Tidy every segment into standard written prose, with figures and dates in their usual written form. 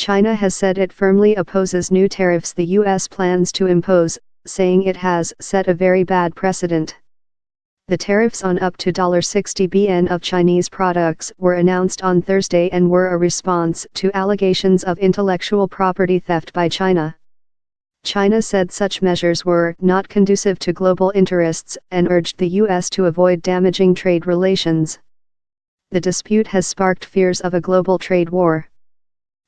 China has said it firmly opposes new tariffs the U.S. plans to impose, saying it has set a very bad precedent. The tariffs on up to 60 billion of Chinese products were announced on Thursday and were a response to allegations of intellectual property theft by China. China said such measures were not conducive to global interests and urged the U.S. to avoid damaging trade relations. The dispute has sparked fears of a global trade war.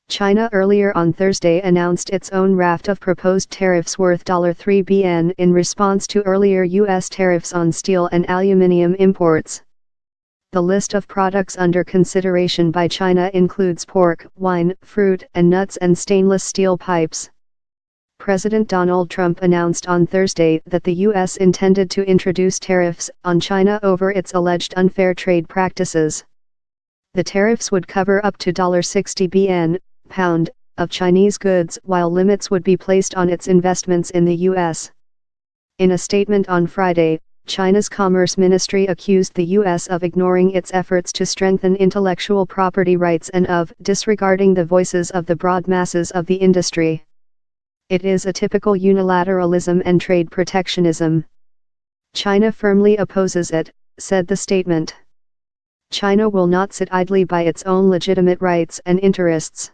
China earlier on Thursday announced its own raft of proposed tariffs worth $3 billion in response to earlier U.S. tariffs on steel and aluminum imports. The list of products under consideration by China includes pork, wine, fruit and nuts and stainless steel pipes. President Donald Trump announced on Thursday that the U.S. intended to introduce tariffs on China over its alleged unfair trade practices. The tariffs would cover up to 60 billion pound of Chinese goods, while limits would be placed on its investments in the U.S. In a statement on Friday, China's Commerce Ministry accused the U.S. of ignoring its efforts to strengthen intellectual property rights and of disregarding the voices of the broad masses of the industry. It is a typical unilateralism and trade protectionism. China firmly opposes it, said the statement. China will not sit idly by its own legitimate rights and interests.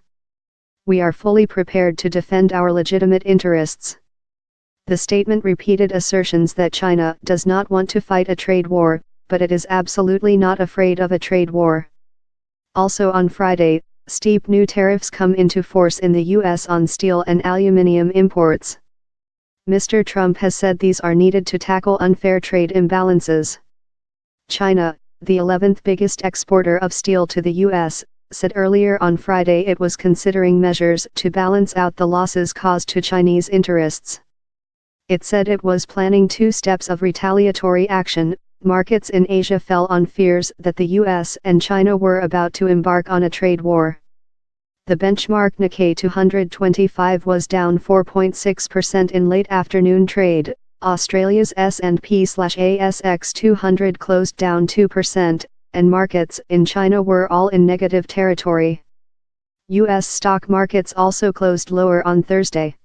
We are fully prepared to defend our legitimate interests. The statement repeated assertions that China does not want to fight a trade war, but it is absolutely not afraid of a trade war. Also on Friday, steep new tariffs come into force in the U.S. on steel and aluminum imports. Mr. Trump has said these are needed to tackle unfair trade imbalances. China, the 11th biggest exporter of steel to the U.S., said earlier on Friday it was considering measures to balance out the losses caused to Chinese interests. It said it was planning 2 steps of retaliatory action. Markets in Asia fell on fears that the U.S. and China were about to embark on a trade war. The benchmark Nikkei 225 was down 4.6% in late afternoon trade. Australia's S&P/ASX 200 closed down 2%, and markets in China were all in negative territory. U.S. stock markets also closed lower on Thursday.